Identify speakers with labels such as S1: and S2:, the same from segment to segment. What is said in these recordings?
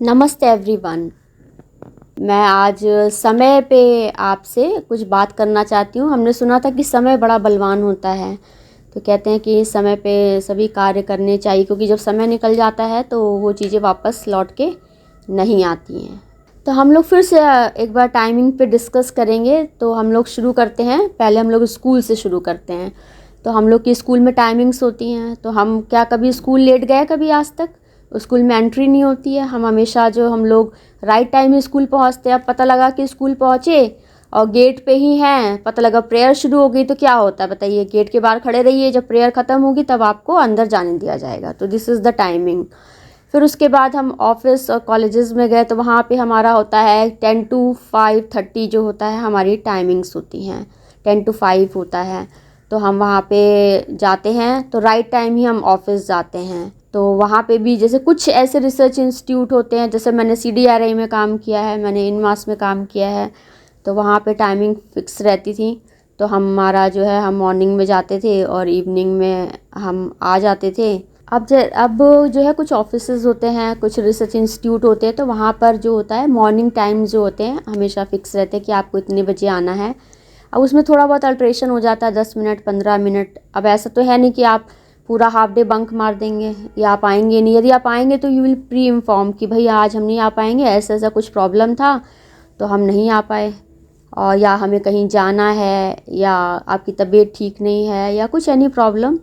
S1: नमस्ते एवरीवन। मैं आज समय पे आपसे कुछ बात करना चाहती हूँ। हमने सुना था कि समय बड़ा बलवान होता है, तो कहते हैं कि समय पे सभी कार्य करने चाहिए, क्योंकि जब समय निकल जाता है तो वो चीज़ें वापस लौट के नहीं आती हैं। तो हम लोग फिर से एक बार टाइमिंग पे डिस्कस करेंगे। तो हम लोग शुरू करते हैं, पहले हम लोग स्कूल से शुरू करते हैं। तो हम लोग की स्कूल में टाइमिंग्स होती हैं। तो हम क्या कभी स्कूल लेट गए कभी आज तक? स्कूल में एंट्री नहीं होती है। हम हमेशा जो हम लोग राइट टाइम में स्कूल पहुंचते हैं। अब पता लगा कि स्कूल पहुंचे और गेट पे ही हैं, पता लगा प्रेयर शुरू हो गई, तो क्या होता है बताइए? गेट के बाहर खड़े रहिए, जब प्रेयर ख़त्म होगी तब आपको अंदर जाने दिया जाएगा। तो दिस इज़ द टाइमिंग। फिर उसके बाद हम ऑफिस और कॉलेजेस में गए तो वहाँ पे हमारा होता है 10 to 5:30 जो होता है, हमारी टाइमिंग्स होती हैं। 10 to 5 होता है। तो हम वहाँ पे जाते हैं, तो राइट टाइम ही हम ऑफिस जाते हैं। तो वहाँ पे भी जैसे कुछ ऐसे रिसर्च इंस्टीट्यूट होते हैं, जैसे मैंने CDRI में काम किया है, मैंने इनमास में काम किया है, तो वहाँ पे टाइमिंग फ़िक्स रहती थी। तो हमारा जो है, हम मॉर्निंग में जाते थे और इवनिंग में हम आ जाते थे। अब जो है कुछ ऑफिसेज़ होते हैं, कुछ रिसर्च इंस्टीट्यूट होते हैं, तो वहाँ पर जो होता है मॉर्निंग टाइम जो होते हैं हमेशा फ़िक्स रहते हैं कि आपको इतने बजे आना है। अब उसमें थोड़ा बहुत अल्ट्रेशन हो जाता है, 10 मिनट 15 मिनट। अब ऐसा तो है नहीं कि आप पूरा हाफ डे बंक मार देंगे या आप आएंगे नहीं। यदि आप आएंगे तो यू विल प्री इन्फॉर्म कि भाई आज हम नहीं आ पाएंगे, ऐसा ऐसा कुछ प्रॉब्लम था तो हम नहीं आ पाए, और या हमें कहीं जाना है, या आपकी तबीयत ठीक नहीं है, या कुछ एनी प्रॉब्लम,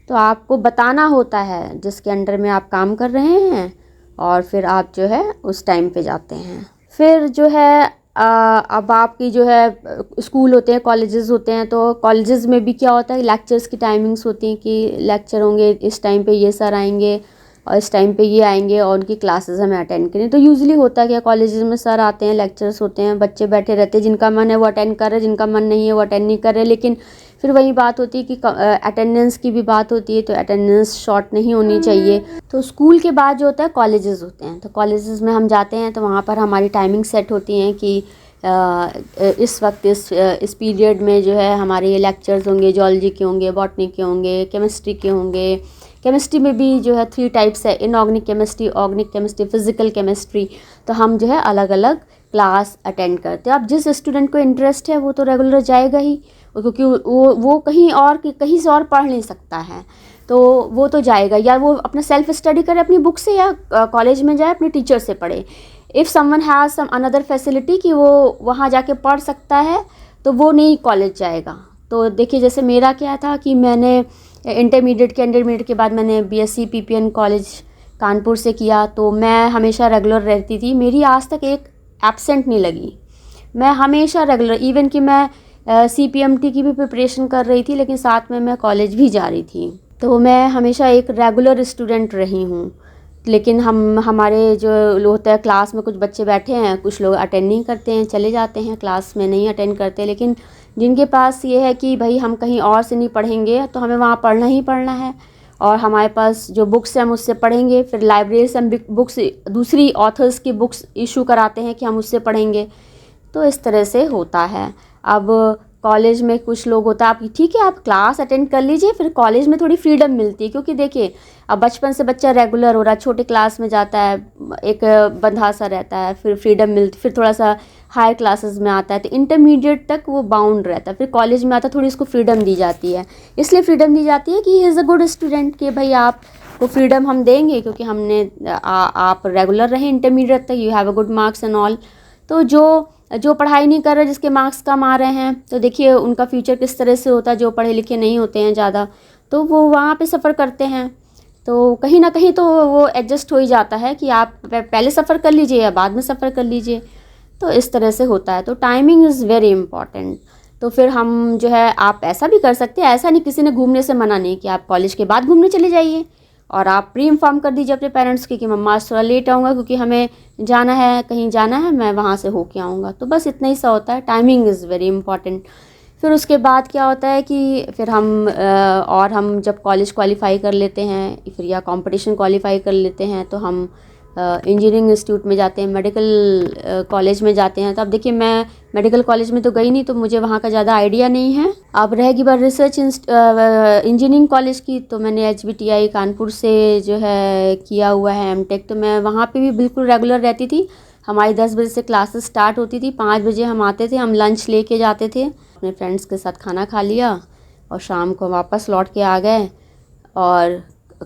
S1: तो आपको बताना होता है जिसके अंडर में आप काम कर रहे हैं, और फिर आप जो है उस टाइम पे जाते हैं। फिर जो है अब आपकी जो है स्कूल होते हैं, कॉलेजेस होते हैं, तो कॉलेजेस में भी क्या होता है, लेक्चर्स की टाइमिंग्स होती हैं कि लेक्चर होंगे इस टाइम पे, ये सर आएंगे और इस टाइम पे ये आएंगे, और उनकी क्लासेस हमें अटेंड करें। तो यूजुअली होता है कि कॉलेजेस में सर आते हैं, लेक्चर्स होते हैं, बच्चे बैठे रहते हैं, जिनका मन है वो अटेंड कर रहे हैं, जिनका मन नहीं है वो अटेंड नहीं कर रहे। लेकिन फिर वही बात होती है कि अटेंडेंस की भी बात होती है, तो अटेंडेंस शॉर्ट नहीं होनी चाहिए। तो स्कूल के बाद जो होता है कॉलेजेस होते हैं, तो कॉलेजेस में हम जाते हैं, तो वहाँ पर हमारी टाइमिंग सेट होती हैं कि इस वक्त इस पीरियड में जो है हमारे ये लेक्चर्स होंगे, जूलॉजी के होंगे, बॉटनी के होंगे, केमिस्ट्री के होंगे। केमिस्ट्री में भी जो है 3 टाइप्स है, inorganic chemistry, organic chemistry, physical chemistry. तो हम जो है अलग अलग क्लास अटेंड करते हैं। अब जिस स्टूडेंट को इंटरेस्ट है वो तो रेगुलर जाएगा ही, क्योंकि वो कहीं से और पढ़ नहीं सकता है, तो वो तो जाएगा, या वो अपना सेल्फ स्टडी करे अपनी बुक से, या कॉलेज में जाए अपने टीचर से पढ़े। If someone has some another facility कि वो वहाँ जाके पढ़ सकता है, तो वो नहीं कॉलेज जाएगा। तो देखिए, जैसे मेरा क्या था कि मैंने इंटरमीडिएट के बाद मैंने BSc PPN कॉलेज कानपुर से किया, तो मैं हमेशा रेगुलर रहती थी। मेरी आज तक एक एब्सेंट नहीं लगी, मैं हमेशा रेगुलर। इवन कि मैं CPMT की भी प्रिपरेशन कर रही थी, लेकिन साथ में मैं कॉलेज भी जा रही थी। तो मैं हमेशा एक रेगुलर स्टूडेंट रही हूँ। लेकिन हमारे जो होता है, क्लास में कुछ बच्चे बैठे हैं, कुछ लोग अटेंड नहीं करते हैं, चले जाते हैं, क्लास में नहीं अटेंड करते। लेकिन जिनके पास ये है कि भाई हम कहीं और से नहीं पढ़ेंगे, तो हमें वहाँ पढ़ना ही पढ़ना है, और हमारे पास जो बुक्स हैं हम उससे पढ़ेंगे। फिर लाइब्रेरी से हम बुक्स, दूसरी ऑथर्स की बुक्स इशू कराते हैं कि हम उससे पढ़ेंगे। तो इस तरह से होता है। अब कॉलेज में कुछ लोग होता है, आप ठीक है आप क्लास अटेंड कर लीजिए, फिर कॉलेज में थोड़ी फ्रीडम मिलती है, क्योंकि देखिए अब बचपन से बच्चा रेगुलर हो रहा है, छोटे क्लास में जाता है, एक बंधा सा रहता है, फिर फ्रीडम मिलती, फिर थोड़ा सा हायर क्लासेस में आता है, तो इंटरमीडिएट तक वो बाउंड रहता है, फिर कॉलेज में आता है थोड़ी इसको फ्रीडम दी जाती है। इसलिए फ्रीडम दी जाती है कि he is a good student, कि भाई आप को फ्रीडम हम देंगे, क्योंकि हमने आप रेगुलर रहे इंटरमीडिएट तक, you have a good marks and all. तो जो पढ़ाई नहीं कर रहे, जिसके मार्क्स कम आ रहे हैं, तो देखिए उनका फ्यूचर किस तरह से होता है। जो पढ़े लिखे नहीं होते हैं ज़्यादा, तो वो वहाँ पे सफ़र करते हैं। तो कहीं ना कहीं तो वो एडजस्ट हो ही जाता है कि आप पहले सफ़र कर लीजिए या बाद में सफ़र कर लीजिए। तो इस तरह से होता है। तो टाइमिंग इज़ वेरी इंपॉर्टेंट। तो फिर हम जो है, आप ऐसा भी कर सकते हैं, ऐसा नहीं, किसी ने घूमने से मना नहीं कि आप कॉलेज के बाद घूमने चले जाइए, और आप प्री इन्फॉर्म कर दीजिए अपने पेरेंट्स की कि मम्मा आज थोड़ा लेट आऊँगा, क्योंकि हमें जाना है, कहीं जाना है, मैं वहाँ से होके आऊँगा। तो बस इतना ही सा होता है। Timing is very important. फिर उसके बाद क्या होता है कि फिर हम जब कॉलेज क्वालिफ़ाई कर लेते हैं, फिर या कंपटीशन क्वालिफ़ाई कर लेते हैं, तो हम इंजीनियरिंग इंस्टीट्यूट में जाते हैं, मेडिकल कॉलेज में जाते हैं। तो अब देखिए, मैं मेडिकल कॉलेज में तो गई नहीं, तो मुझे वहाँ का ज़्यादा आइडिया नहीं है। अब रहेगी बात रिसर्च इंजीनियरिंग कॉलेज की, तो मैंने HBTI कानपुर से जो है किया हुआ है MTech। तो मैं वहाँ पे भी बिल्कुल रेगुलर रहती थी। हमारी 10 बजे से क्लासेस स्टार्ट होती थी, 5 बजे हम आते थे, हम लंच लेके जाते थे, अपने फ्रेंड्स के साथ खाना खा लिया और शाम को वापस लौट के आ गए। और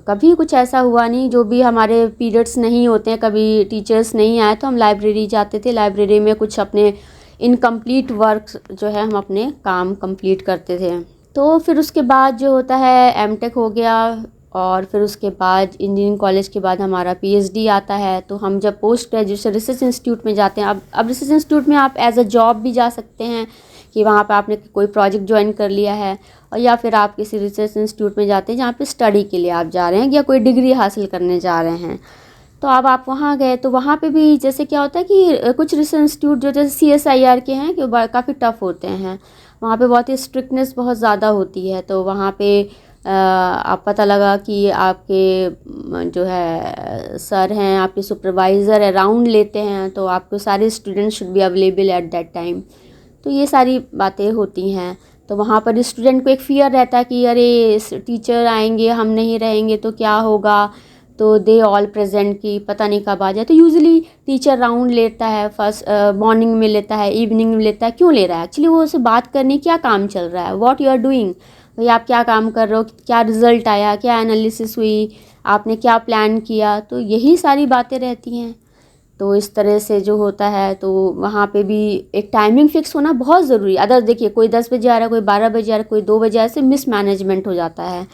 S1: कभी कुछ ऐसा हुआ नहीं, जो भी हमारे पीरियड्स नहीं होते हैं, कभी टीचर्स नहीं आए तो हम लाइब्रेरी जाते थे, लाइब्रेरी में कुछ अपने इनकम्प्लीट वर्क जो है हम अपने काम कंप्लीट करते थे। तो फिर उसके बाद जो होता है MTech हो गया, और फिर उसके बाद इंजीनियरिंग कॉलेज के बाद हमारा PhD आता है। तो हम जब पोस्ट ग्रेजुएशन रिसर्च इंस्टीट्यूट में जाते हैं, अब रिसर्च इंस्टीट्यूट में आप एज अ जॉब भी जा सकते हैं, कि वहाँ पे आपने कोई प्रोजेक्ट ज्वाइन कर लिया है, और या फिर आप किसी रिसर्च इंस्टीट्यूट में जाते हैं जहाँ पे स्टडी के लिए आप जा रहे हैं या कोई डिग्री हासिल करने जा रहे हैं। तो अब आप वहाँ गए तो वहाँ पे भी जैसे क्या होता है कि कुछ रिसर्च इंस्टीट्यूट जो जैसे CSIR के हैं कि काफ़ी टफ़ होते हैं, वहाँ पे बहुत ही स्ट्रिक्टनेस बहुत ज़्यादा होती है। तो वहाँ पे आप पता लगा कि आपके जो है सर हैं, आपके सुपरवाइज़र अराउंड लेते हैं, तो आपको सारे students should be available at that time. तो ये सारी बातें होती हैं। तो वहाँ पर स्टूडेंट को एक फ़ियर रहता है कि अरे टीचर आएंगे, हम नहीं रहेंगे तो क्या होगा, तो दे ऑल प्रेजेंट की पता नहीं कब आ जाए। तो यूजुअली टीचर राउंड लेता है, फर्स्ट मॉर्निंग में लेता है, इवनिंग में लेता है। क्यों ले रहा है? एक्चुअली वो उससे बात करनी, क्या काम चल रहा है, व्हाट यू आर डूइंग, भाई आप क्या काम कर रहे हो, क्या रिज़ल्ट आया, क्या एनालिसिस हुई, आपने क्या प्लान किया। तो यही सारी बातें रहती हैं। तो इस तरह से जो होता है, तो वहाँ पे भी एक टाइमिंग फ़िक्स होना बहुत ज़रूरी है। अदर देखिए, कोई 10 बजे आ रहा है, कोई 12 बजे आ रहा है, कोई 2 बजे आ रहा है, ऐसे मिसमैनेजमेंट हो जाता है।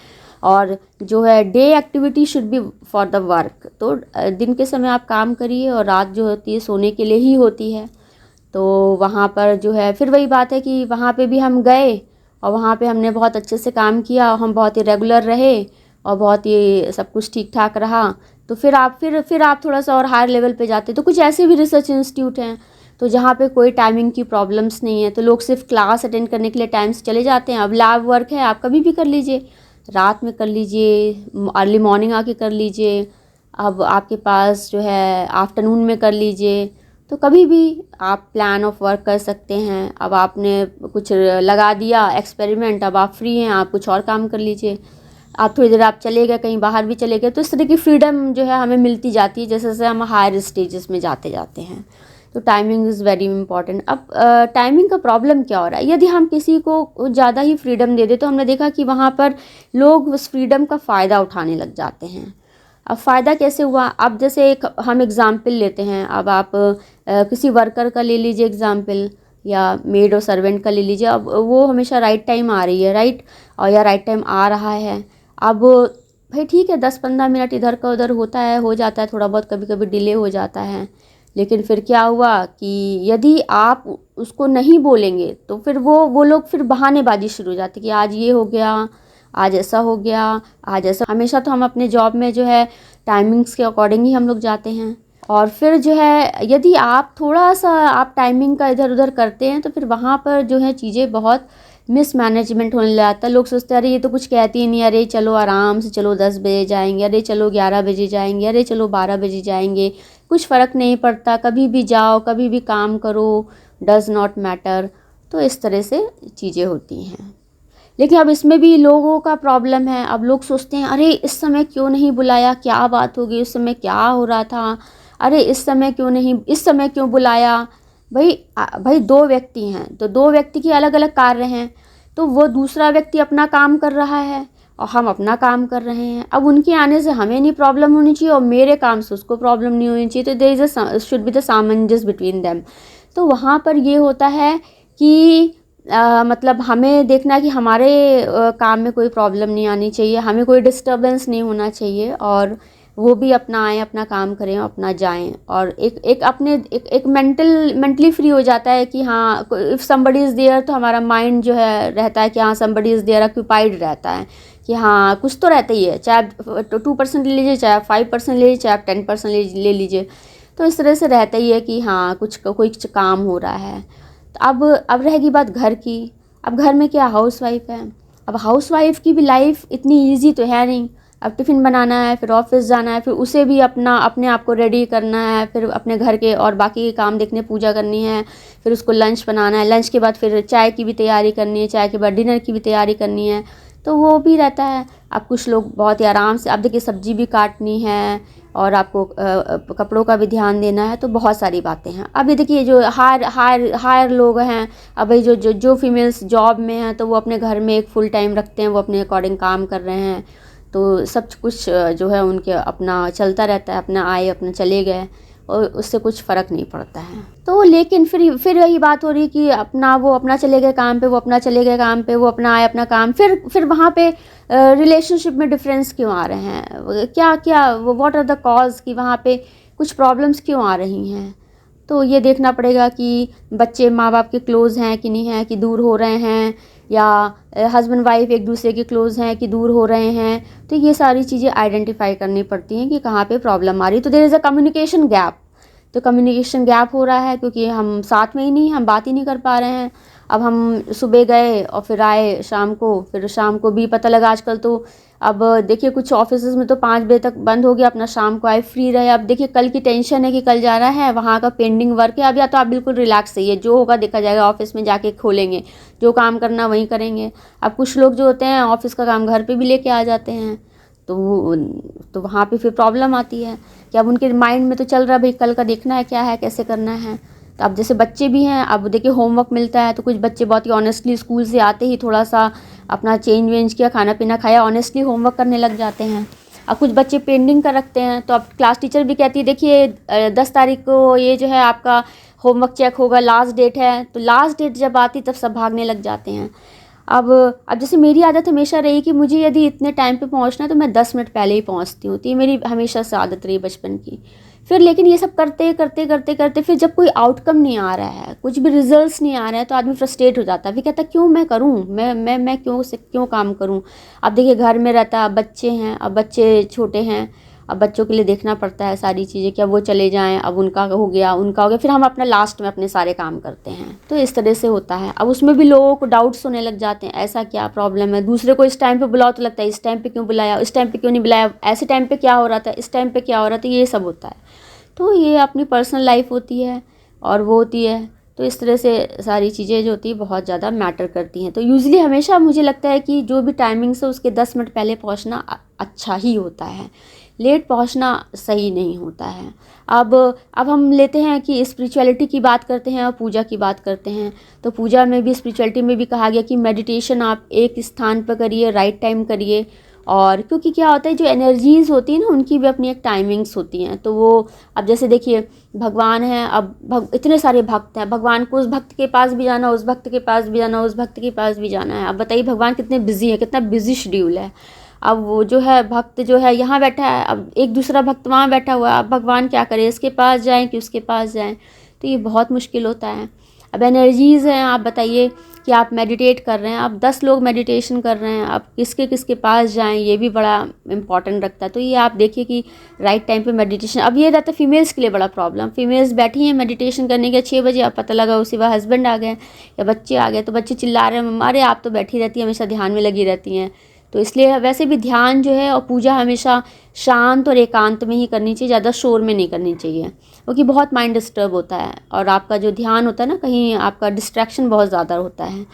S1: और जो है day activity should be for the work. तो दिन के समय आप काम करिए और रात जो होती है सोने के लिए ही होती है। तो वहाँ पर जो है फिर वही बात है कि वहाँ पे भी हम गए और वहाँ पे हमने बहुत अच्छे से काम किया और हम बहुत ही रेगुलर रहे और बहुत ही सब कुछ ठीक ठाक रहा। तो फिर आप थोड़ा सा और हायर लेवल पे जाते, तो कुछ ऐसे भी रिसर्च इंस्टीट्यूट हैं तो जहाँ पे कोई टाइमिंग की प्रॉब्लम्स नहीं है, तो लोग सिर्फ क्लास अटेंड करने के लिए टाइम से चले जाते हैं। अब लैब वर्क है, आप कभी भी कर लीजिए, रात में कर लीजिए, अर्ली मॉर्निंग आके कर लीजिए, अब आपके पास जो है आफ्टरनून में कर लीजिए। तो कभी भी आप प्लान ऑफ वर्क कर सकते हैं। अब आपने कुछ लगा दिया एक्सपेरिमेंट, अब आप फ्री हैं, आप कुछ और काम कर लीजिए। आप थोड़ी देर आप चले गए, कहीं बाहर भी चले गए, तो इस तरह की फ्रीडम जो है हमें मिलती जाती है जैसे जैसे हम हायर स्टेजेस में जाते जाते हैं। तो टाइमिंग इज़ वेरी इंपॉर्टेंट। अब टाइमिंग का प्रॉब्लम क्या हो रहा है, यदि हम किसी को ज़्यादा ही फ्रीडम दे दें तो हमने देखा कि वहाँ पर लोग उस फ्रीडम का फ़ायदा उठाने लग जाते हैं। अब फ़ायदा कैसे हुआ, अब जैसे एक हम एग्ज़ाम्पल लेते हैं, अब आप किसी वर्कर का ले लीजिए एग्ज़ाम्पल, या मेड और सर्वेंट का ले लीजिए। अब वो हमेशा राइट टाइम आ रही है, राइट, और या राइट टाइम आ रहा है। अब भाई ठीक है, 10-15 मिनट इधर का उधर होता है, हो जाता है थोड़ा बहुत, कभी कभी डिले हो जाता है। लेकिन फिर क्या हुआ कि यदि आप उसको नहीं बोलेंगे तो फिर वो लोग फिर बहानेबाजी शुरू हो जाती है कि आज ये हो गया, आज ऐसा हो गया, आज ऐसा। हमेशा तो हम अपने जॉब में जो है टाइमिंग्स के अकॉर्डिंग ही हम लोग जाते हैं। और फिर जो है यदि आप थोड़ा सा आप टाइमिंग का इधर उधर करते हैं तो फिर वहाँ पर जो है चीज़ें बहुत मिसमैनेजमेंट होने लग जाता है। लोग सोचते हैं अरे ये तो कुछ कहती ही नहीं, अरे चलो आराम से, चलो 10 बजे जाएंगे, अरे चलो 11 बजे जाएंगे, अरे चलो 12 बजे जाएंगे, कुछ फ़र्क नहीं पड़ता, कभी भी जाओ, कभी भी काम करो, डज़ नॉट मैटर। तो इस तरह से चीज़ें होती हैं। लेकिन अब इसमें भी लोगों का प्रॉब्लम है। अब लोग सोचते हैं अरे इस समय क्यों नहीं बुलाया, क्या बात होगी, उस समय क्या हो रहा था, अरे इस समय क्यों नहीं, इस समय क्यों बुलाया। भाई 2 व्यक्ति हैं तो 2 व्यक्ति के अलग अलग कार्य हैं। तो वो दूसरा व्यक्ति अपना काम कर रहा है और हम अपना काम कर रहे हैं। अब उनके आने से हमें नहीं प्रॉब्लम होनी चाहिए और मेरे काम से उसको प्रॉब्लम नहीं होनी चाहिए। तो there is a should be the सामंजस्य बिटवीन देम। तो वहाँ पर ये होता है कि मतलब हमें देखना है कि हमारे काम में कोई प्रॉब्लम नहीं आनी चाहिए, हमें कोई डिस्टर्बेंस नहीं होना चाहिए, और वो भी अपना आएँ, अपना काम करें, अपना जाएं। और एक मेंटली फ्री हो जाता है कि हाँ इफ़ समबडी इज़ देयर, तो हमारा माइंड जो है रहता है कि हाँ समबडी इज़ देयर, ऑक्यूपाइड रहता है कि हाँ कुछ तो रहता ही है, चाहे 2% ले लीजिए, चाहे 5% ले लीजिए, चाहे 10% ले लीजिए। तो इस तरह से रहता ही है कि हाँ कोई काम हो रहा है। तो अब रहेगी बात घर की। अब घर में क्या हाउसवाइफ है, अब हाउसवाइफ की भी लाइफ इतनी इजी तो है नहीं। अब टिफ़िन बनाना है, फिर ऑफिस जाना है, फिर उसे भी अपने आप को रेडी करना है, फिर अपने घर के और बाकी के काम देखने, पूजा करनी है, फिर उसको लंच बनाना है, लंच के बाद फिर चाय की भी तैयारी करनी है, चाय के बाद डिनर की भी तैयारी करनी है, तो वो भी रहता है। अब कुछ लोग बहुत ही आराम से, अब देखिए सब्जी भी काटनी है और आपको कपड़ों का भी ध्यान देना है, तो बहुत सारी बातें हैं। अब ये देखिए जो हायर लोग हैं, अब भाई जो फीमेल्स जॉब में हैं, तो वो अपने घर में एक फुल टाइम रखते हैं, वो अपने अकॉर्डिंग काम कर रहे हैं, तो सब कुछ जो है उनके अपना चलता रहता है, अपना आए अपना चले गए, और उससे कुछ फ़र्क नहीं पड़ता है। तो लेकिन फिर वही बात हो रही कि वो अपना चले गए काम पे, वो अपना चले गए काम पे, वो अपना आए अपना काम, फिर वहाँ पे रिलेशनशिप में डिफरेंस क्यों आ रहे हैं, क्या व्हाट आर द कॉज कि वहाँ पे कुछ प्रॉब्लम्स क्यों आ रही हैं। तो ये देखना पड़ेगा कि बच्चे माँ बाप के क्लोज़ हैं कि नहीं हैं, कि दूर हो रहे हैं, या हस्बैंड वाइफ एक दूसरे के क्लोज़ हैं कि दूर हो रहे हैं। तो ये सारी चीज़ें आइडेंटिफाई करनी पड़ती हैं कि कहाँ पे प्रॉब्लम आ रही है। तो there is a communication gap, तो कम्युनिकेशन गैप हो रहा है क्योंकि हम साथ में ही नहीं, हम बात ही नहीं कर पा रहे हैं। अब हम सुबह गए और फिर आए शाम को, फिर शाम को भी पता लगा आजकल तो अब देखिए कुछ ऑफिसेज में तो 5 बजे तक बंद हो गया, अपना शाम को आए फ्री रहे। अब देखिए कल की टेंशन है कि कल जाना है, वहाँ का पेंडिंग वर्क है। अब या तो आप बिल्कुल रिलैक्स रहिए, जो होगा देखा जाएगा, ऑफिस में जाके खोलेंगे, जो काम करना वही करेंगे। अब कुछ लोग जो होते हैं ऑफिस का काम घर पे भी लेके आ जाते हैं, तो वहाँ पे फिर प्रॉब्लम आती है कि अब उनके माइंड में तो चल रहा है भाई कल का देखना है, क्या है, कैसे करना है। तो अब जैसे बच्चे भी हैं, अब देखिए होमवर्क मिलता है, तो कुछ बच्चे बहुत ही ऑनेस्टली स्कूल से आते ही थोड़ा सा अपना चेंज वेंज किया, खाना पीना खाया, ऑनेस्टली होमवर्क करने लग जाते हैं। अब कुछ बच्चे पेंडिंग कर रखते हैं, तो अब क्लास टीचर भी कहती है देखिए 10 तारीख को ये जो है आपका होमवर्क चेक होगा, लास्ट डेट है। तो लास्ट डेट जब आती तब सब भागने लग जाते हैं। अब जैसे मेरी आदत हमेशा रही कि मुझे यदि इतने टाइम पे पहुंचना है तो मैं 10 मिनट पहले ही पहुंचती हूँ, तो ये मेरी हमेशा से आदत रही बचपन की। फिर लेकिन ये सब करते करते करते करते फिर जब कोई आउटकम नहीं आ रहा है, कुछ भी रिजल्ट्स नहीं आ रहे हैं, तो आदमी फ्रस्ट्रेट हो जाता है, फिर कहता है क्यों मैं करूँ, मैं क्यों काम करूँ। अब देखिए घर में रहता है, बच्चे हैं, अब बच्चे छोटे हैं, अब बच्चों के लिए देखना पड़ता है सारी चीज़ें, क्या वो चले जाएं, अब उनका हो गया, फिर हम अपना लास्ट में अपने सारे काम करते हैं। तो इस तरह से होता है। अब उसमें भी लोगों को डाउट्स होने लग जाते हैं, ऐसा क्या प्रॉब्लम है, दूसरे को इस टाइम पे बुलाओ तो लगता है इस टाइम पे क्यों बुलाया, इस टाइम पे क्यों नहीं बुलाया, ऐसे टाइम पे क्या हो रहा था, इस टाइम पे क्या हो रहा था, ये सब होता है। तो ये अपनी पर्सनल लाइफ होती है और वो होती है, तो इस तरह से सारी चीज़ें जो होती है बहुत ज़्यादा मैटर करती हैं। तो यूजुअली हमेशा मुझे लगता है कि जो भी टाइमिंग से उसके 10 मिनट पहले पहुंचना अच्छा ही होता है, लेट पहुंचना सही नहीं होता है। अब हम लेते हैं कि स्पिरिचुअलिटी की बात करते हैं और पूजा की बात करते हैं, तो पूजा में भी स्पिरिचुअलिटी में भी कहा गया कि मेडिटेशन आप एक स्थान पर करिए, राइट टाइम करिए। और क्योंकि क्या होता है जो एनर्जीज़ होती हैं ना उनकी भी अपनी एक टाइमिंग्स होती हैं, तो वो अब जैसे देखिए भगवान हैं, अब इतने सारे भक्त हैं, भगवान को उस भक्त के पास भी जाना, उस भक्त के पास भी जाना, उस भक्त के पास भी जाना है। अब बताइए भगवान कितने बिजी हैं, कितना बिजी शेड्यूल है। अब वो जो है भक्त जो है यहाँ बैठा है, अब एक दूसरा भक्त वहाँ बैठा हुआ है, अब भगवान क्या करे, इसके पास जाएं कि उसके पास जाएं, तो ये बहुत मुश्किल होता है। अब एनर्जीज़ हैं, आप बताइए कि आप मेडिटेट कर रहे हैं, आप 10 लोग मेडिटेशन कर रहे हैं, आप किसके पास जाएं, ये भी बड़ा इंपॉर्टेंट रखता है। तो ये आप देखिए कि राइट टाइम पे मेडिटेशन, अब ये रहता है फीमेल्स के लिए बड़ा प्रॉब्लम, फीमेल्स बैठी हैं मेडिटेशन करने के 6 बजे, अब पता लगा उसी वक्त हस्बैंड आ गए या बच्चे आ गए, तो बच्चे चिल्ला रहे हैं मम्मा, अरे आप तो बैठी रहती हैं, हमेशा ध्यान में लगी रहती हैं। तो इसलिए वैसे भी ध्यान जो है और पूजा हमेशा शांत और एकांत में ही करनी चाहिए, ज़्यादा शोर में नहीं करनी चाहिए, क्योंकि बहुत माइंड डिस्टर्ब होता है और आपका जो ध्यान होता है ना, कहीं आपका डिस्ट्रैक्शन बहुत ज़्यादा होता है।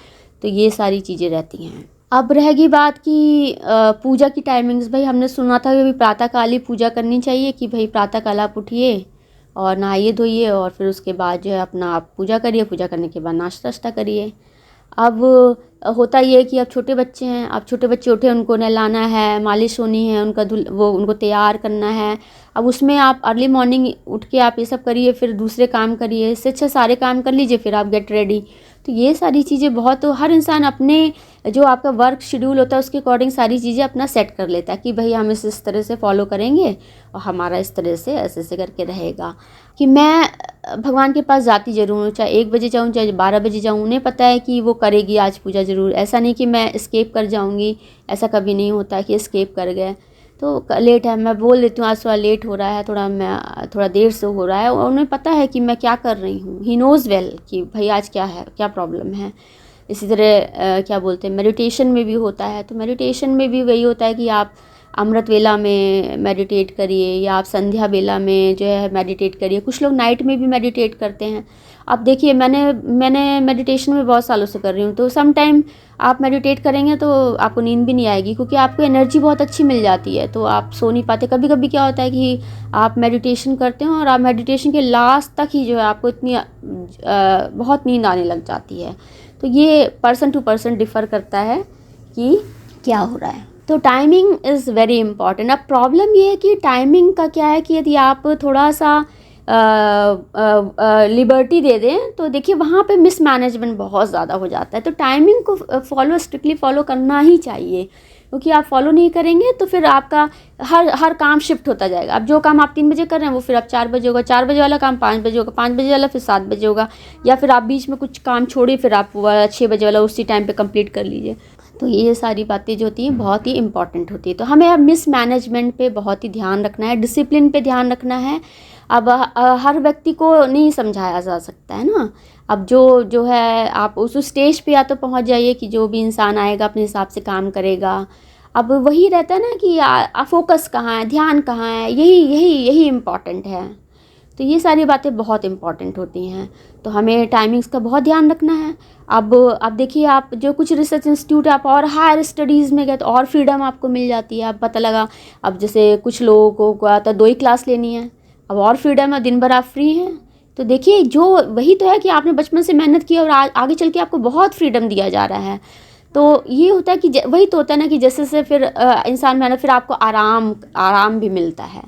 S1: तो ये सारी चीज़ें रहती हैं। अब रहेगी बात कि पूजा की टाइमिंग्स, भाई हमने सुना था कि प्रातःकाल ही पूजा करनी चाहिए, कि भाई प्रातःकाल आप उठिए और नहाइए धोइए और फिर उसके बाद जो है अपना आप पूजा करिए, पूजा करने के बाद नाश्ता वाश्ता करिए। अब होता ये है कि अब छोटे बच्चे हैं, अब छोटे बच्चे उठे, उनको नहलाना है, मालिश होनी है, उनको तैयार करना है। अब उसमें आप अर्ली मॉर्निंग उठ के आप ये सब करिए, फिर दूसरे काम करिए, इससे अच्छा सारे काम कर लीजिए फिर आप गेट रेडी। तो ये सारी चीज़ें बहुत, तो हर इंसान अपने जो आपका वर्क शेड्यूल होता है उसके अकॉर्डिंग सारी चीज़ें अपना सेट कर लेता है कि भाई हम इस तरह से फॉलो करेंगे और हमारा इस तरह से ऐसे करके रहेगा। कि मैं भगवान के पास जाती ज़रूर हूँ, चाहे 1 बजे जाऊँ चाहे 12 बजे जाऊँ, उन्हें पता है कि वो करेगी आज पूजा ज़रूर, ऐसा नहीं कि मैं एस्केप कर जाऊँगी, ऐसा कभी नहीं होता है कि एस्केप कर गए। तो लेट है, मैं बोल देती हूँ आज थोड़ा लेट हो रहा है, थोड़ा देर से हो रहा है, और उन्हें पता है कि मैं क्या कर रही हूँ, ही नोज़ वेल कि भाई आज क्या है, क्या प्रॉब्लम है। इसी तरह क्या बोलते हैं मेडिटेशन में भी होता है, तो मेडिटेशन में भी वही होता है कि आप अमृत वेला में मेडिटेट करिए या आप संध्या वेला में जो है मेडिटेट करिए। कुछ लोग नाइट में भी मेडिटेट करते हैं। अब देखिए मैंने मेडिटेशन में बहुत सालों से कर रही हूँ, तो सम टाइम आप मेडिटेट करेंगे तो आपको नींद भी नहीं आएगी, क्योंकि आपको एनर्जी बहुत अच्छी मिल जाती है, तो आप सो नहीं पाते। कभी कभी क्या होता है कि आप मेडिटेशन करते हैं और आप मेडिटेशन के लास्ट तक ही जो है आपको इतनी बहुत नींद आने लग जाती है। तो ये पर्सन टू पर्सन डिफ़र करता है कि क्या हो रहा है। तो टाइमिंग इज़ वेरी इंपॉर्टेंट। अब प्रॉब्लम ये है कि टाइमिंग का क्या है कि यदि आप थोड़ा सा लिबर्टी दे दें तो देखिए वहाँ पे मिसमैनेजमेंट बहुत ज़्यादा हो जाता है। तो टाइमिंग को स्ट्रिक्टली फॉलो करना ही चाहिए, क्योंकि आप फॉलो नहीं करेंगे तो फिर आपका हर काम शिफ्ट होता जाएगा। अब जो काम आप 3 बजे कर रहे हैं वो फिर आप 4 बजे होगा, 4 बजे वाला काम 5 बजे होगा, 5 बजे वाला फिर 7 बजे होगा, या फिर आप बीच में कुछ काम छोड़िए फिर आप 6 बजे वाला उसी टाइम पे कंप्लीट कर लीजिए। तो ये सारी बातें जो होती हैं बहुत ही इंपॉर्टेंट होती है। तो हमें अब मिसमैनेजमेंट पे बहुत ही ध्यान रखना है, डिसिप्लिन पे ध्यान रखना है। अब हर व्यक्ति को नहीं समझाया जा सकता है ना। अब जो है आप उस स्टेज पे या तो पहुंच जाइए कि जो भी इंसान आएगा अपने हिसाब से काम करेगा। अब वही रहता है ना कि फोकस कहाँ है, ध्यान कहाँ है, यही इम्पॉर्टेंट है। तो ये सारी बातें बहुत इम्पॉर्टेंट होती हैं। तो हमें टाइमिंग्स का बहुत ध्यान रखना है। अब देखिए, आप जो कुछ रिसर्च इंस्टीट्यूट आप और हायर स्टडीज़ में गए तो और फ्रीडम आपको मिल जाती है। अब पता लगा, अब जैसे कुछ लोगों को तो 2 ही क्लास लेनी है, अब और फ्रीडम है, दिन भर आप फ्री हैं। तो देखिए, जो वही तो है कि आपने बचपन से मेहनत की और आगे चल के आपको बहुत फ्रीडम दिया जा रहा है। तो ये होता है कि वही तो होता है ना कि जैसे से फिर इंसान मेहनत, फिर आपको आराम भी मिलता है।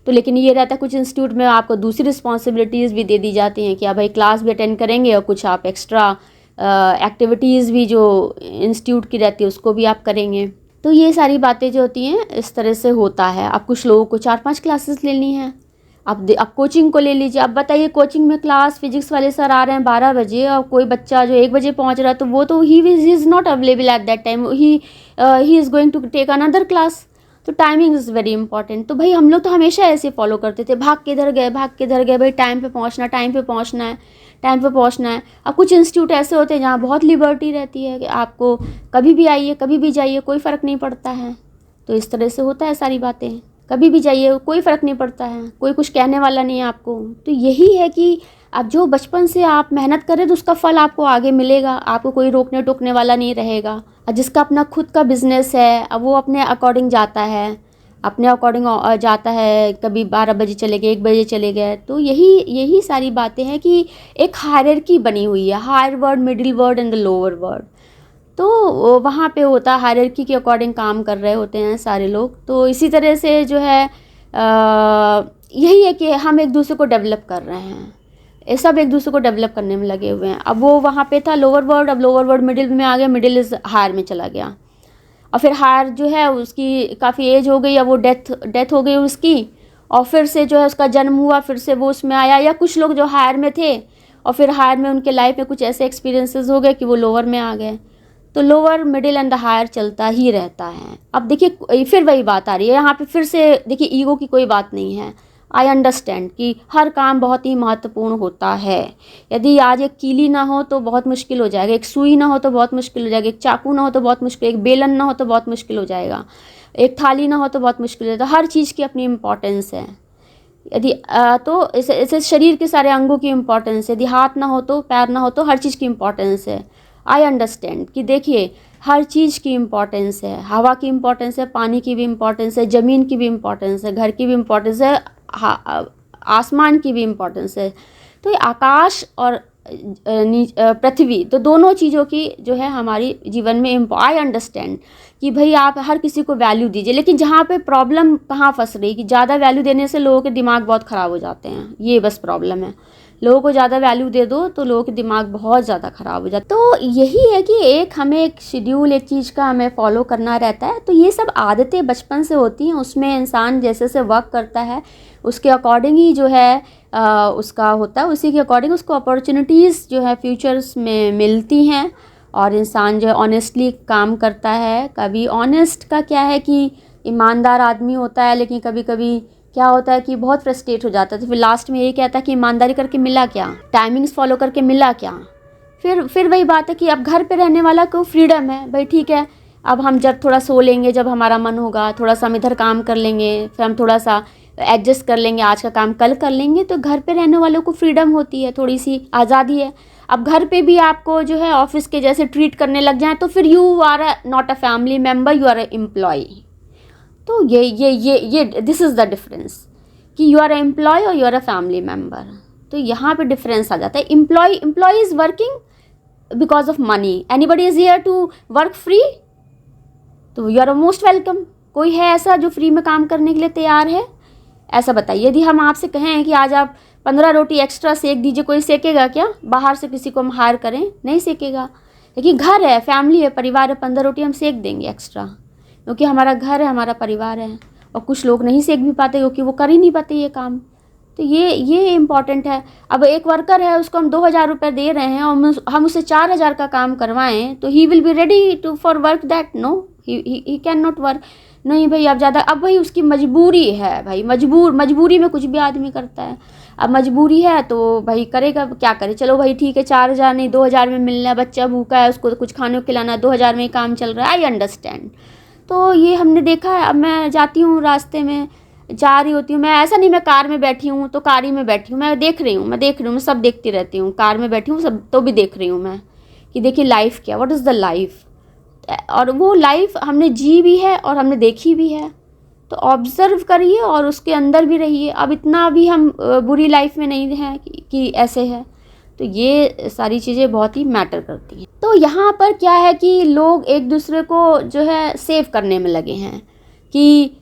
S1: तो लेकिन ये रहता है कुछ इंस्टीट्यूट में आपको दूसरी रिस्पॉन्सिबिलिटीज़ भी दे दी जाती हैं कि आप भाई क्लास भी अटेंड करेंगे और कुछ आप एक्स्ट्रा एक्टिविटीज़ भी जो इंस्टीट्यूट की रहती है उसको भी आप करेंगे। तो ये सारी बातें जो होती हैं इस तरह से होता है। अब कुछ लोगों को 4-5 क्लासेस लेनी है। अब कोचिंग को ले लीजिए। अब बताइए, कोचिंग में क्लास फिजिक्स वाले सर आ रहे हैं 12 बजे और कोई बच्चा जो 1 बजे पहुंच रहा है, तो वो तो he is not available at that time, he is going to take another class. तो टाइमिंग इज़ वेरी इंपॉर्टेंट। तो भाई हम लोग तो हमेशा ऐसे फॉलो करते थे, भाग के इधर गए भाई, टाइम पे पहुंचना है। अब कुछ इंस्टीट्यूट ऐसे होते हैं जहाँ बहुत लिबर्टी रहती है कि आपको कभी भी आइए कभी भी जाइए, कोई फ़र्क नहीं पड़ता है। तो इस तरह से होता है सारी बातें, कभी भी जाइए कोई फ़र्क नहीं पड़ता है, कोई कुछ कहने वाला नहीं है आपको। तो यही है कि अब जो बचपन से आप मेहनत करें तो उसका फल आपको आगे मिलेगा, आपको कोई रोकने टोकने वाला नहीं रहेगा। और जिसका अपना खुद का बिजनेस है, अब वो अपने अकॉर्डिंग जाता है, कभी 12 बजे चले गए, 1 बजे चले गए। तो यही सारी बातें हैं कि एक हायरार्की बनी हुई है, higher word, middle word and the lower word. तो वहाँ पे होता है हायरार्की के अकॉर्डिंग काम कर रहे होते हैं सारे लोग। तो इसी तरह से जो है यही है कि हम एक दूसरे को डेवलप कर रहे हैं, ये सब एक दूसरे को डेवलप करने में लगे हुए हैं। अब वो वहाँ पे था लोअर वर्ड, अब लोअर वर्ड मिडिल में आ गया, मिडिल इज़ हायर में चला गया। और फिर हायर जो है उसकी काफ़ी एज हो गई, अब वो डेथ हो गई उसकी, और फिर से जो है उसका जन्म हुआ, फिर से वो उसमें आया। या कुछ लोग जो हायर में थे और फिर हायर में उनके लाइफ में कुछ ऐसे एक्सपीरियंसेस हो गए कि वो लोअर में आ गए। तो lower, middle and the higher चलता ही रहता है। अब देखिए फिर वही बात आ रही है यहाँ पे, फिर से देखिए ईगो की कोई बात नहीं है। आई अंडरस्टैंड कि हर काम बहुत ही महत्वपूर्ण होता है। यदि आज एक कीली ना हो तो बहुत मुश्किल हो जाएगा, एक सुई ना हो तो बहुत मुश्किल हो जाएगा, एक चाकू ना हो तो बहुत मुश्किल, एक बेलन ना हो तो बहुत मुश्किल हो जाएगा, एक थाली ना हो तो बहुत मुश्किल हो जाएगा। हर चीज़ की अपनी इम्पोर्टेंस है। यदि तो ऐसे शरीर के सारे अंगों की इम्पोर्टेंस है। यदि हाथ ना हो तो, पैर ना हो तो, हर चीज़ की इम्पोर्टेंस है। आई अंडरस्टैंड कि देखिए हर चीज़ की इम्पोर्टेंस है, हवा की इम्पोर्टेंस है, पानी की भी इम्पोर्टेंस है, ज़मीन की भी इम्पोर्टेंस है, घर की भी इम्पोर्टेंस है, आसमान की भी इम्पोर्टेंस है। तो ये आकाश और पृथ्वी, तो दोनों चीज़ों की जो है हमारी जीवन में आई अंडरस्टैंड कि भाई आप हर किसी को वैल्यू दीजिए। लेकिन जहाँ पे प्रॉब्लम कहाँ फंस रही कि ज़्यादा वैल्यू देने से लोगों के दिमाग बहुत ख़राब हो जाते हैं, ये बस प्रॉब्लम है। लोगों को ज़्यादा वैल्यू दे दो तो लोगों के दिमाग बहुत ज़्यादा ख़राब हो जाता है। तो यही है कि हमें एक शेड्यूल, एक चीज़ का हमें फॉलो करना रहता है। तो ये सब आदतें बचपन से होती हैं, उसमें इंसान जैसे वर्क करता है उसके अकॉर्डिंग ही जो है उसका होता है, उसी के अकॉर्डिंग उसको अपॉर्चुनिटीज़ जो है फ्यूचर्स में मिलती हैं। और इंसान जो है ऑनेस्टली काम करता है। कभी ऑनेस्ट का क्या है कि ईमानदार आदमी होता है, लेकिन कभी कभी क्या होता है कि बहुत फ्रस्ट्रेट हो जाता है, तो फिर लास्ट में यही कहता है कि ईमानदारी करके मिला क्या, टाइमिंग्स फॉलो करके मिला क्या। फिर वही बात है कि अब घर पे रहने वाला को फ्रीडम है, भाई ठीक है अब हम जब थोड़ा सो लेंगे, जब हमारा मन होगा, थोड़ा सा हम इधर काम कर लेंगे, फिर हम थोड़ा सा एडजस्ट कर लेंगे, आज का काम कल कर लेंगे। तो घर पे रहने वालों को फ्रीडम होती है, थोड़ी सी आज़ादी है। अब घर पे भी आपको जो है ऑफिस के जैसे ट्रीट करने लग जाए तो फिर you are not a family member, you are a employ. तो ये दिस इज़ द डिफरेंस कि यू आर अ एम्प्लॉय और you are a family member. तो यहाँ पे डिफरेंस आ जाता है। Employ is working because of money, anybody is here to work free, तो यू आर मोस्ट वेलकम। कोई है ऐसा जो फ्री में काम करने के लिए तैयार है? ऐसा बताइए। यदि हम आपसे कहें कि आज आप 15 रोटी एक्स्ट्रा सेक दीजिए, कोई सेकेगा क्या? बाहर से किसी को हम हायर करें, नहीं सेकेगा। लेकिन घर है, फैमिली है, परिवार है, 15 रोटी हम सेक देंगे एक्स्ट्रा, क्योंकि हमारा घर है, हमारा परिवार है। और कुछ लोग नहीं सेक भी पाते क्योंकि वो कर ही नहीं पाते ये काम। तो ये इम्पॉर्टेंट है। अब एक वर्कर है, उसको हम 2,000 रुपये दे रहे हैं और हम उसे 4,000 का काम करवाएं तो he will be ready to for work that? No, he can not work. नहीं भाई, आप ज़्यादा, अब भाई उसकी मजबूरी है भाई, मजबूरी में कुछ भी आदमी करता है। अब मजबूरी है तो भाई करेगा, क्या करे। चलो भाई ठीक है, 4,000 नहीं 2,000 में मिलना है, बच्चा भूखा है, उसको कुछ खाने को खिलाना, 2,000 में ही काम चल रहा है, आई अंडरस्टैंड। तो ये हमने देखा है। अब मैं जाती हूँ, रास्ते में जा रही होती हूँ, मैं ऐसा नहीं मैं कार में बैठी हूँ तो कार ही में बैठी हूँ, मैं देख रही हूँ, मैं सब देखती रहती हूँ। कार में बैठी हूँ सब तो भी देख रही हूँ मैं कि देखिए लाइफ क्या, व्हाट इज़ द लाइफ। और वो लाइफ हमने जी भी है और हमने देखी भी है। तो ऑब्ज़र्व करिए और उसके अंदर भी रहिए। अब इतना भी हम बुरी लाइफ में नहीं हैं कि ऐसे है। तो ये सारी चीज़ें बहुत ही मैटर करती हैं। तो यहाँ पर क्या है कि लोग एक दूसरे को जो है सेव करने में लगे हैं कि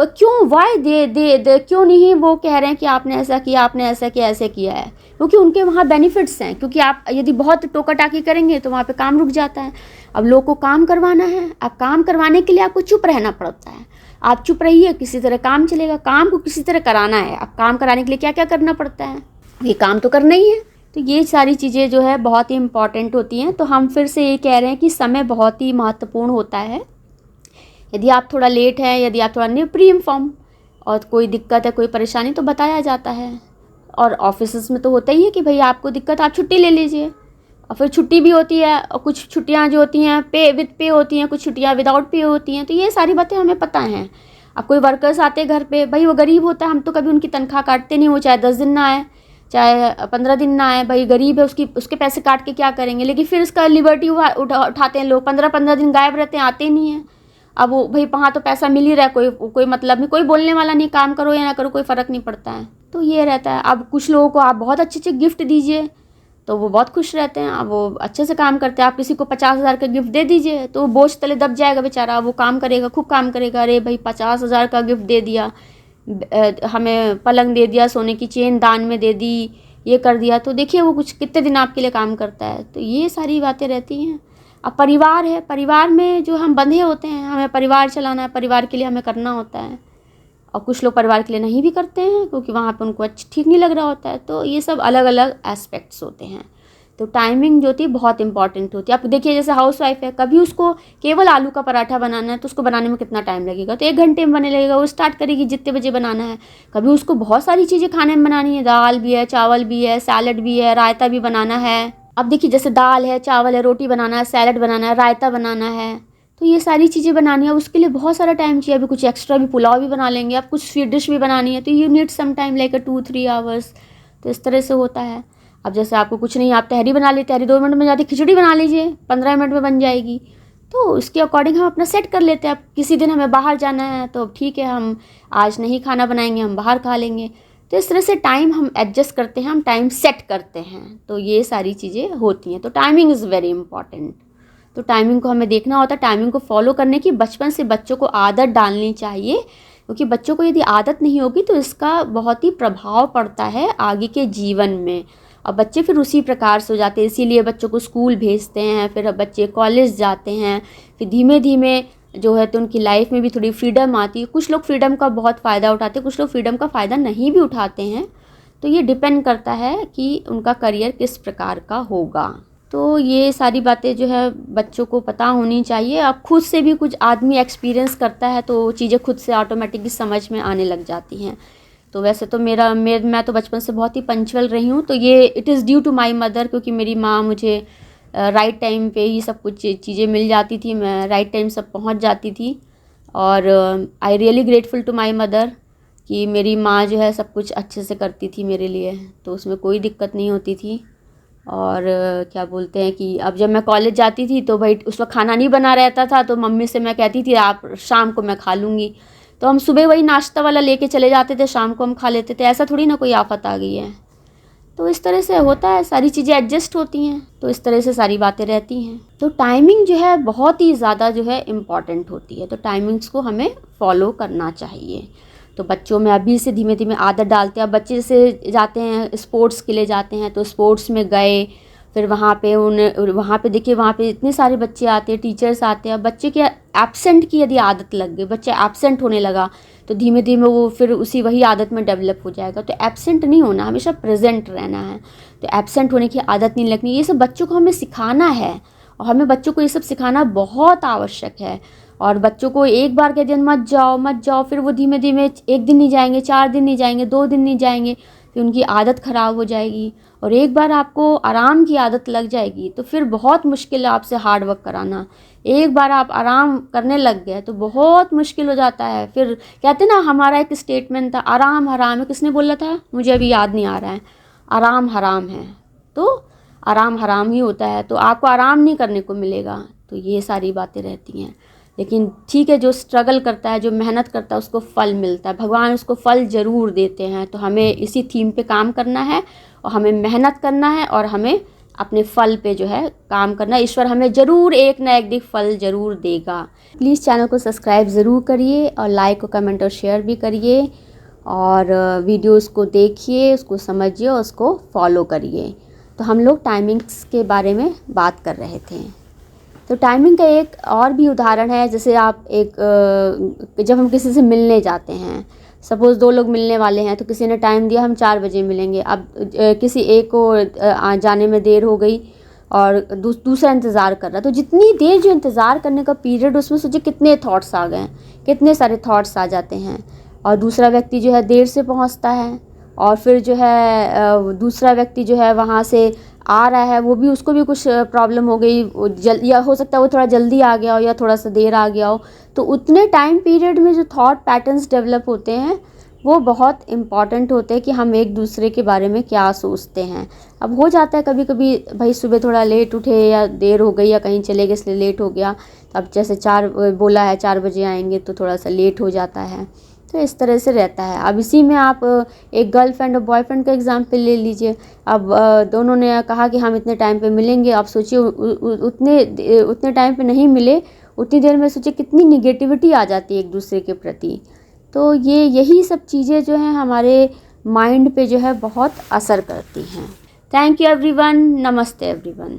S1: क्यों, वाई दे क्यों नहीं वो कह रहे हैं कि आपने ऐसा किया, आपने ऐसा किया, ऐसे किया है, क्योंकि उनके वहाँ बेनिफिट्स हैं। क्योंकि आप यदि बहुत टोका टाकी करेंगे तो वहाँ पे काम रुक जाता है। अब लोग को काम करवाना है, अब काम करवाने के लिए आपको चुप रहना पड़ता है। आप चुप रहिए, किसी तरह काम चलेगा। काम को किसी तरह कराना है, अब काम कराने के लिए क्या क्या करना पड़ता है, ये काम तो करना ही है। तो ये सारी चीज़ें जो है बहुत ही इम्पॉर्टेंट होती हैं। तो हम फिर से ये कह रहे हैं कि समय बहुत ही महत्वपूर्ण होता है। यदि आप थोड़ा लेट हैं, यदि आप थोड़ा नहीं प्री इन्फॉर्म और कोई दिक्कत है, कोई परेशानी, तो बताया जाता है। और ऑफिस में तो होता ही है कि भाई आपको दिक्कत, आप छुट्टी ले लीजिए। और फिर छुट्टी भी होती है, और कुछ छुट्टियां जो होती हैं पे विद पे होती हैं, कुछ छुट्टियां विदाउट पे होती हैं। तो ये सारी बातें हमें पता हैं। अब कोई वर्कर्स आते हैं घर पे, भाई वो गरीब होता है, हम तो कभी उनकी तनख्वाह काटते नहीं, वो चाहे 10 दिन ना आए, चाहे 15 दिन ना आए, भाई गरीब है, उसके पैसे काट के क्या करेंगे। लेकिन फिर इसका लिबर्टी उठाते हैं लोग, 15-15 दिन गायब रहते हैं, आते नहीं हैं। अब वो भाई वहाँ तो पैसा मिल ही रहा है, कोई मतलब नहीं, कोई बोलने वाला नहीं, काम करो या ना करो कोई फ़र्क नहीं पड़ता है। तो ये रहता है। अब कुछ लोगों को आप बहुत अच्छे गिफ्ट दीजिए तो वो बहुत खुश रहते हैं, अब वो अच्छे से काम करते हैं। आप किसी को 50,000 का गिफ्ट दे दीजिए तो वो बोझ तले दब जाएगा बेचारा, वो काम करेगा, खूब काम करेगा। अरे भाई 50,000 का गिफ्ट दे दिया, हमें पलंग दे दिया, सोने की चेन दान में दे दी, ये कर दिया, तो देखिए वो कुछ कितने दिन आपके लिए काम करता है। तो ये सारी बातें रहती हैं। अब परिवार है, परिवार में जो हम बंधे होते हैं, हमें परिवार चलाना है, परिवार के लिए हमें करना होता है। और कुछ लोग परिवार के लिए नहीं भी करते हैं क्योंकि वहाँ पे उनको ठीक नहीं लग रहा होता है। तो ये सब अलग अलग एस्पेक्ट्स होते हैं। तो टाइमिंग जो होती है बहुत इंपॉर्टेंट होती है। आप देखिए जैसे हाउस वाइफ है, कभी उसको केवल आलू का पराठा बनाना है तो उसको बनाने में कितना टाइम लगेगा, तो 1 घंटे में बने लगेगा। वो स्टार्ट करेगी जितने बजे बनाना है। कभी उसको बहुत सारी चीज़ें खाने में बनानी है, दाल भी है, चावल भी है, सैलड भी है, रायता भी बनाना है। अब देखिए जैसे दाल है, चावल है, रोटी बनाना है, सैलड बनाना है, रायता बनाना है, तो ये सारी चीज़ें बनानी है। उसके लिए बहुत सारा टाइम चाहिए। अभी कुछ एक्स्ट्रा भी पुलाव भी बना लेंगे, अब कुछ स्वीट डिश भी बनानी है तो you need some time like 2-3 hours. तो इस तरह से होता है। अब जैसे आपको कुछ नहीं, आप तहरी बना ली, तहरी 2 मिनट में जाती, खिचड़ी बना लीजिए 15 मिनट में बन जाएगी। तो उसके अकॉर्डिंग हम अपना सेट कर लेते हैं। अब किसी दिन हमें बाहर जाना है तो ठीक है, हम आज नहीं खाना बनाएंगे, हम बाहर खा लेंगे। तो इस तरह से टाइम हम एडजस्ट करते हैं, हम टाइम सेट करते हैं। तो ये सारी चीज़ें होती हैं। तो टाइमिंग इज़ वेरी इंपॉर्टेंट। तो टाइमिंग को हमें देखना होता है, टाइमिंग को फॉलो करने की बचपन से बच्चों को आदत डालनी चाहिए, क्योंकि बच्चों को यदि आदत नहीं होगी तो इसका बहुत ही प्रभाव पड़ता है आगे के जीवन में। और बच्चे फिर उसी प्रकार से हो जाते हैं। इसीलिए बच्चों को स्कूल भेजते हैं, फिर बच्चे कॉलेज जाते हैं, फिर धीमे धीमे जो है तो उनकी लाइफ में भी थोड़ी फ्रीडम आती है। कुछ लोग फ्रीडम का बहुत फ़ायदा उठाते हैं, कुछ लोग फ्रीडम का फ़ायदा नहीं भी उठाते हैं। तो ये डिपेंड करता है कि उनका करियर किस प्रकार का होगा। तो ये सारी बातें जो है बच्चों को पता होनी चाहिए। अब खुद से भी कुछ आदमी एक्सपीरियंस करता है तो चीज़ें खुद से ऑटोमेटिकली समझ में आने लग जाती हैं। तो वैसे तो मैं तो बचपन से बहुत ही पंक्चुअल रही हूँ। तो ये it is due to my mother, क्योंकि मेरी माँ मुझे राइट टाइम पे ही सब कुछ चीज़ें मिल जाती थी, मैं राइट टाइम सब पहुंच जाती थी। और I really grateful to my mother कि मेरी माँ जो है सब कुछ अच्छे से करती थी मेरे लिए, तो उसमें कोई दिक्कत नहीं होती थी। और क्या बोलते हैं कि अब जब मैं कॉलेज जाती थी तो भाई उस वक्त खाना नहीं बना रहता था, तो मम्मी से मैं कहती थी आप शाम को मैं खा लूँगी, तो हम सुबह वही नाश्ता वाला लेके चले जाते थे, शाम को हम खा लेते थे। ऐसा थोड़ी ना कोई आफत आ गई है। तो इस तरह से होता है, सारी चीज़ें एडजस्ट होती हैं, तो इस तरह से सारी बातें रहती हैं। तो टाइमिंग जो है बहुत ही ज़्यादा जो है इम्पॉर्टेंट होती है, तो टाइमिंग्स को हमें फॉलो करना चाहिए। तो बच्चों में अभी से धीमे धीमे आदत डालते हैं। अब बच्चे जैसे जाते हैं स्पोर्ट्स के लिए जाते हैं, तो स्पोर्ट्स में गए, फिर वहाँ पे देखिए वहाँ पे इतने सारे बच्चे आते हैं, टीचर्स आते हैं। अब बच्चे के एब्सेंट की यदि आदत लग गई, बच्चे एब्सेंट होने लगा, तो धीमे धीमे वो फिर उसी वही आदत में डेवलप हो जाएगा। तो एब्सेंट नहीं होना, हमेशा प्रेजेंट रहना है। तो एब्सेंट होने की आदत नहीं लगनी, ये सब बच्चों को हमें सिखाना है, और हमें बच्चों को ये सब सिखाना बहुत आवश्यक है। और बच्चों को एक बार कह दिया मत जाओ, फिर वो धीमे धीमे 1 दिन नहीं जाएंगे, 4 दिन नहीं जाएंगे, 2 दिन नहीं जाएंगे, फिर उनकी आदत ख़राब हो जाएगी। और एक बार आपको आराम की आदत लग जाएगी तो फिर बहुत मुश्किल है आपसे हार्ड वर्क कराना। एक बार आप आराम करने लग गए तो बहुत मुश्किल हो जाता है। फिर कहते ना, हमारा एक स्टेटमेंट था, आराम हराम है, किसने बोला था मुझे अभी याद नहीं आ रहा है, आराम हराम है, तो आराम हराम ही होता है, तो आपको आराम नहीं करने को मिलेगा। तो ये सारी बातें रहती हैं। लेकिन ठीक है, जो स्ट्रगल करता है, जो मेहनत करता है, उसको फल मिलता है, भगवान उसको फल ज़रूर देते हैं। तो हमें इसी थीम पे काम करना है, और हमें मेहनत करना है, और हमें अपने फल पे जो है काम करना है। ईश्वर हमें ज़रूर एक ना एक दिन फल ज़रूर देगा। प्लीज़ चैनल को सब्सक्राइब ज़रूर करिए, और लाइक और कमेंट और शेयर भी करिए, और वीडियोस को देखिए, उसको समझिए और उसको फॉलो करिए। तो हम लोग टाइमिंग्स के बारे में बात कर रहे थे। तो टाइमिंग का एक और भी उदाहरण है, जैसे आप जब हम किसी से मिलने जाते हैं, सपोज़ 2 लोग मिलने वाले हैं, तो किसी ने टाइम दिया हम 4 बजे मिलेंगे। अब किसी एक को जाने में देर हो गई और दूसरा इंतज़ार कर रहा, तो जितनी देर जो इंतज़ार करने का पीरियड, उसमें सोचिए कितने थॉट्स आ गए, कितने सारे थॉट्स आ जाते हैं। और दूसरा व्यक्ति जो है देर से पहुंचता है, और फिर जो है दूसरा व्यक्ति जो है वहाँ से आ रहा है, वो भी, उसको भी कुछ प्रॉब्लम हो गई, या हो सकता है वो थोड़ा जल्दी आ गया हो या थोड़ा सा देर आ गया हो। तो उतने टाइम पीरियड में जो थॉट पैटर्न्स डेवलप होते हैं वो बहुत इम्पॉर्टेंट होते हैं कि हम एक दूसरे के बारे में क्या सोचते हैं। अब हो जाता है कभी कभी भाई सुबह थोड़ा लेट उठे, या देर हो गई, या कहीं चले गए इसलिए लेट हो गया। अब जैसे 4 बोला है 4 बजे आएंगे, तो थोड़ा सा लेट हो जाता है। तो इस तरह से रहता है। अब इसी में आप एक गर्लफ्रेंड और बॉयफ्रेंड का एग्जांपल ले लीजिए। अब दोनों ने कहा कि हम इतने टाइम पे मिलेंगे। अब सोचिए उतने टाइम पे नहीं मिले, उतनी देर में सोचिए कितनी निगेटिविटी आ जाती है एक दूसरे के प्रति। तो यही सब चीज़ें जो हैं हमारे माइंड पे जो है बहुत असर करती हैं। Thank you everyone. नमस्ते एवरीवन।